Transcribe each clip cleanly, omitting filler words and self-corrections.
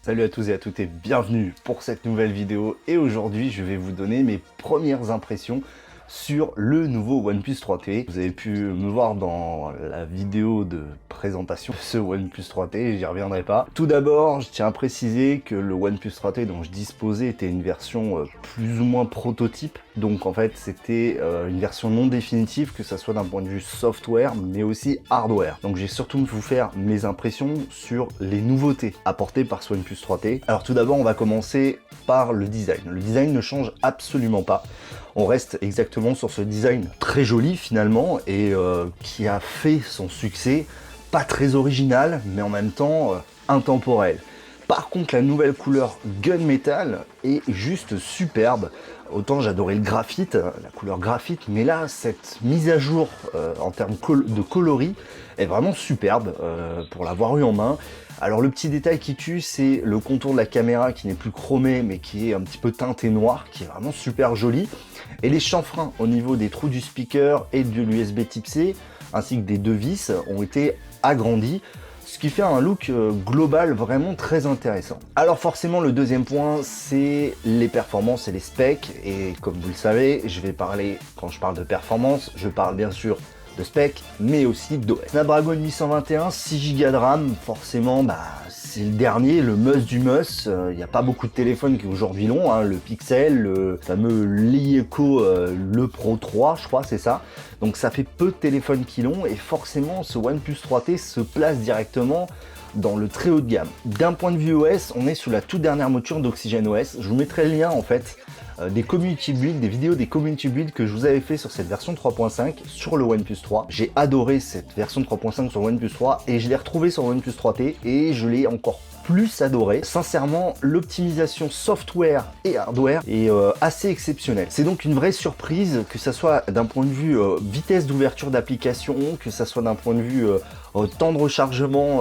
Salut à tous et à toutes et bienvenue pour cette nouvelle vidéo. Et aujourd'hui, je vais vous donner mes premières impressions sur le nouveau OnePlus 3T. Vous avez pu me voir dans la vidéo de présentation de ce OnePlus 3T, j'y reviendrai pas. Tout d'abord, je tiens à préciser que le OnePlus 3T dont je disposais était une version plus ou moins prototype. Donc en fait, c'était une version non définitive, que ce soit d'un point de vue software, mais aussi hardware. Donc j'ai surtout vous faire mes impressions sur les nouveautés apportées par ce OnePlus 3T. Alors tout d'abord, on va commencer par le design. Le design ne change absolument pas. On reste exactement sur ce design très joli finalement et qui a fait son succès, pas très original mais en même temps intemporel. Par contre, la nouvelle couleur Gunmetal est juste superbe. Autant j'adorais le graphite, la couleur graphite, mais là, cette mise à jour en termes de coloris est vraiment superbe pour l'avoir eu en main. Alors le petit détail qui tue, c'est le contour de la caméra qui n'est plus chromé, mais qui est un petit peu teinté noir, qui est vraiment super joli. Et les chanfreins au niveau des trous du speaker et de l'USB Type C, ainsi que des deux vis, ont été agrandis. Ce qui fait un look global vraiment très intéressant. Alors forcément, le deuxième point, c'est les performances et les specs. Et comme vous le savez, je vais parler, quand je parle de performance, je parle bien sûr de spec, mais aussi d'OS. Snapdragon 821, 6 Go de RAM, forcément, c'est le dernier, le must du must. Il n'y a pas beaucoup de téléphones qui aujourd'hui l'ont, hein, le Pixel, le fameux Lieco, le Pro 3, je crois, c'est ça. Donc ça fait peu de téléphones qui l'ont, et forcément, ce OnePlus 3T se place directement dans le très haut de gamme. D'un point de vue OS, on est sous la toute dernière mouture d'OxygenOS. Je vous mettrai le lien en fait des community builds, des vidéos des community builds que je vous avais fait sur cette version 3.5 sur le OnePlus 3. J'ai adoré cette version 3.5 sur OnePlus 3 et je l'ai retrouvée sur OnePlus 3T et je l'ai encore plus adoré. Sincèrement, l'optimisation software et hardware est assez exceptionnelle. C'est donc une vraie surprise, que ça soit d'un point de vue vitesse d'ouverture d'application, que ça soit d'un point de vue temps de rechargement,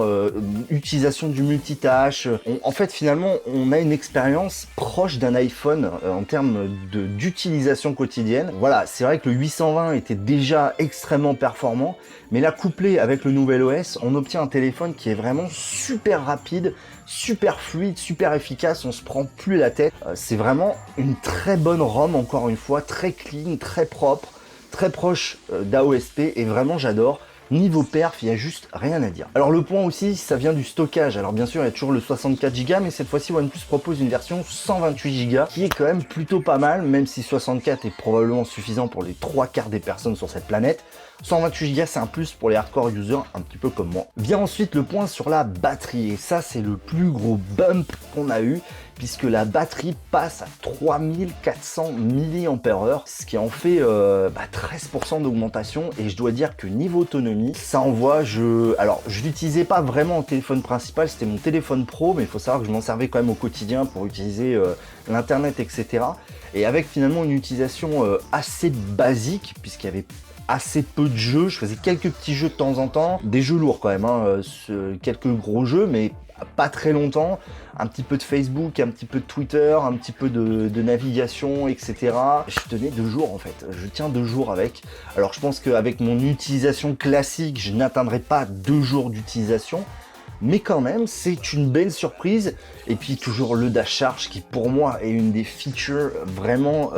utilisation du multitâche. En fait, finalement, on a une expérience proche d'un iPhone en termes d'utilisation quotidienne. Voilà, c'est vrai que le 820 était déjà extrêmement performant, mais là, couplé avec le nouvel OS, on obtient un téléphone qui est vraiment super rapide, super fluide, super efficace, on se prend plus la tête. C'est vraiment une très bonne ROM, encore une fois, très clean, très propre, très proche d'AOSP, et vraiment j'adore. Niveau perf, il n'y a juste rien à dire. Alors le point aussi, ça vient du stockage. Alors bien sûr, il y a toujours le 64 Go, mais cette fois-ci, OnePlus propose une version 128 Go, qui est quand même plutôt pas mal, même si 64 est probablement suffisant pour les 3/4 des personnes sur cette planète. 128 Go, c'est un plus pour les hardcore users, un petit peu comme moi. Vient ensuite le point sur la batterie, et ça, c'est le plus gros bump qu'on a eu, puisque la batterie passe à 3400 mAh, ce qui en fait 13% d'augmentation, et je dois dire que niveau autonomie, ça envoie. Alors, je l'utilisais pas vraiment en téléphone principal, c'était mon téléphone pro, mais il faut savoir que je m'en servais quand même au quotidien pour utiliser l'internet, etc. Et avec finalement une utilisation assez basique, puisqu'il y avait assez peu de jeux, je faisais quelques petits jeux de temps en temps, des jeux lourds quand même, hein, quelques gros jeux, mais pas très longtemps, un petit peu de Facebook, un petit peu de Twitter, un petit peu de navigation, etc. Je tenais 2 jours en fait, je tiens 2 jours avec. Alors je pense qu'avec mon utilisation classique, je n'atteindrai pas 2 jours d'utilisation, mais quand même, c'est une belle surprise. Et puis toujours le dash charge qui pour moi est une des features vraiment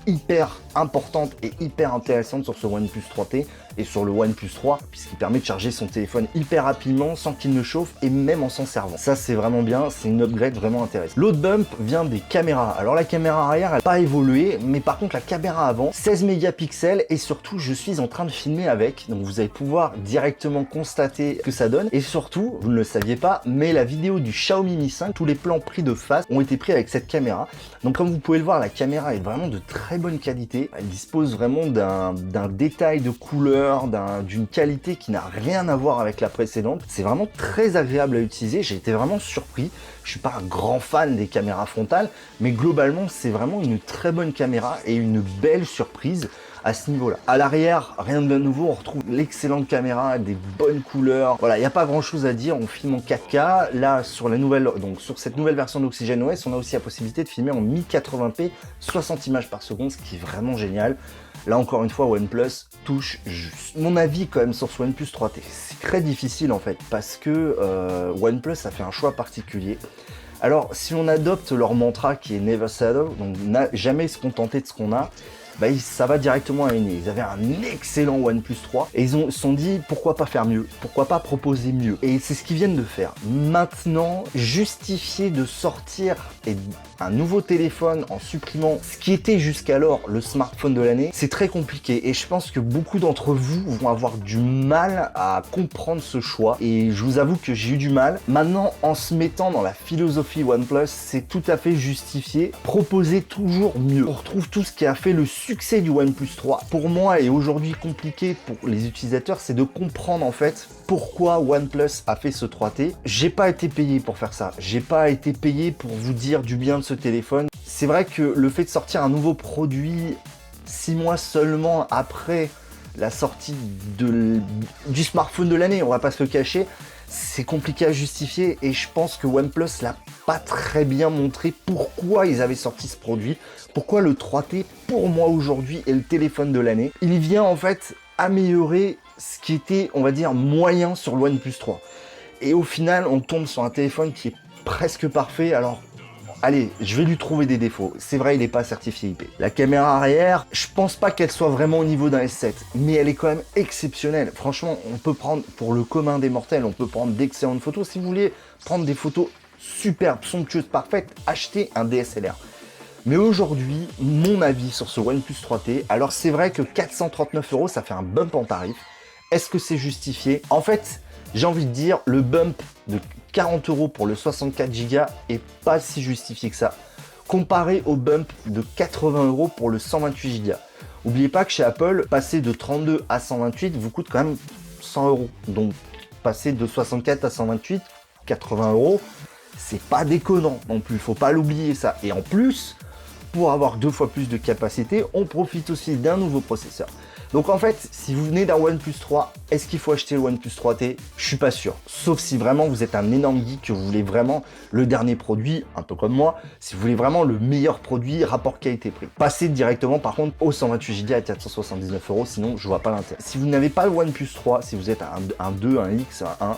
hyper importantes et hyper intéressantes sur ce OnePlus 3T et sur le OnePlus 3, puisqu'il permet de charger son téléphone hyper rapidement sans qu'il ne chauffe et même en s'en servant. Ça c'est vraiment bien, c'est une upgrade vraiment intéressante. L'autre bump vient des caméras. Alors la caméra arrière elle n'a pas évolué, mais par contre la caméra avant, 16 mégapixels, et surtout je suis en train de filmer avec, donc vous allez pouvoir directement constater ce que ça donne. Et surtout, vous ne le saviez pas, mais la vidéo du Xiaomi Mi 5, tous les plans pris de face ont été pris avec cette caméra. Donc comme vous pouvez le voir, la caméra est vraiment de très bonne qualité. Elle dispose vraiment d'un détail de couleur, d'une qualité qui n'a rien à voir avec la précédente. C'est vraiment très agréable à utiliser, j'ai été vraiment surpris. Je suis pas un grand fan des caméras frontales, mais globalement c'est vraiment une très bonne caméra et une belle surprise à ce niveau-là. À l'arrière, rien de nouveau, on retrouve l'excellente caméra, des bonnes couleurs. Voilà, il n'y a pas grand-chose à dire, on filme en 4K. Là, sur cette nouvelle version d'OxygenOS, on a aussi la possibilité de filmer en 1080p, 60 images par seconde, ce qui est vraiment génial. Là, encore une fois, OnePlus touche juste. Mon avis, quand même, sur ce OnePlus 3T, c'est très difficile, en fait, parce que OnePlus a fait un choix particulier. Alors, si on adopte leur mantra qui est Never Settle, donc jamais se contenter de ce qu'on a, bah, ça va directement à l'ennemi. Ils avaient un excellent OnePlus 3 et ils se sont dit pourquoi pas faire mieux, pourquoi pas proposer mieux. Et c'est ce qu'ils viennent de faire. Maintenant, justifier de sortir un nouveau téléphone en supprimant ce qui était jusqu'alors le smartphone de l'année, c'est très compliqué. Et je pense que beaucoup d'entre vous vont avoir du mal à comprendre ce choix. Et je vous avoue que j'ai eu du mal. Maintenant, en se mettant dans la philosophie OnePlus, c'est tout à fait justifié. Proposer toujours mieux. On retrouve tout ce qui a fait le succès du OnePlus 3, pour moi, est aujourd'hui compliqué pour les utilisateurs, c'est de comprendre en fait pourquoi OnePlus a fait ce 3T. J'ai pas été payé pour faire ça, j'ai pas été payé pour vous dire du bien de ce téléphone. C'est vrai que le fait de sortir un nouveau produit 6 mois seulement après la sortie du smartphone de l'année, on va pas se le cacher, c'est compliqué à justifier et je pense que OnePlus l'a pas très bien montré pourquoi ils avaient sorti ce produit, pourquoi le 3T pour moi aujourd'hui est le téléphone de l'année. Il vient en fait améliorer ce qui était, on va dire, moyen sur le OnePlus 3. Et au final, on tombe sur un téléphone qui est presque parfait. Alors, allez, je vais lui trouver des défauts. C'est vrai, il n'est pas certifié IP. La caméra arrière, je pense pas qu'elle soit vraiment au niveau d'un S7, mais elle est quand même exceptionnelle. Franchement, on peut prendre, pour le commun des mortels, on peut prendre d'excellentes photos. Si vous voulez prendre des photos superbes, somptueuses, parfaites, achetez un DSLR. Mais aujourd'hui, mon avis sur ce OnePlus 3T, alors c'est vrai que 439 €, ça fait un bump en tarif. Est-ce que c'est justifié? En fait, j'ai envie de dire, le bump de 40 € pour le 64 Go est pas si justifié que ça, comparé au bump de 80 € pour le 128 Go. N'oubliez pas que chez Apple, passer de 32 à 128 vous coûte quand même 100 €. Donc, passer de 64 à 128, 80 €, c'est pas déconnant non plus, faut pas l'oublier ça. Et en plus, pour avoir 2 fois plus de capacité, on profite aussi d'un nouveau processeur. Donc en fait, si vous venez d'un OnePlus 3, est-ce qu'il faut acheter le OnePlus 3T? Je suis pas sûr. Sauf si vraiment vous êtes un énorme geek, que vous voulez vraiment le dernier produit, un peu comme moi, si vous voulez vraiment le meilleur produit rapport qualité-prix. Passez directement par contre au 128 Go à 479 €, sinon je vois pas l'intérêt. Si vous n'avez pas le OnePlus 3, si vous êtes un 2, un X, un 1,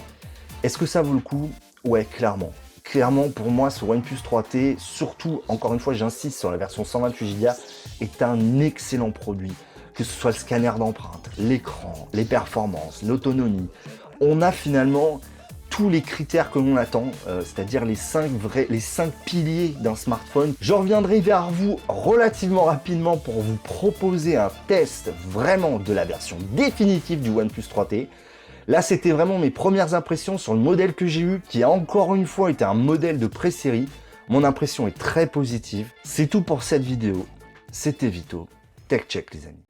est-ce que ça vaut le coup? Ouais, clairement. Clairement, pour moi, ce OnePlus 3T, surtout, encore une fois, j'insiste sur la version 128 Go, est un excellent produit. Que ce soit le scanner d'empreinte, l'écran, les performances, l'autonomie. On a finalement tous les critères que l'on attend, c'est-à-dire les 5 piliers d'un smartphone. Je reviendrai vers vous relativement rapidement pour vous proposer un test vraiment de la version définitive du OnePlus 3T. Là, c'était vraiment mes premières impressions sur le modèle que j'ai eu, qui a encore une fois été un modèle de pré-série. Mon impression est très positive. C'est tout pour cette vidéo. C'était Vito. Tech Check, les amis.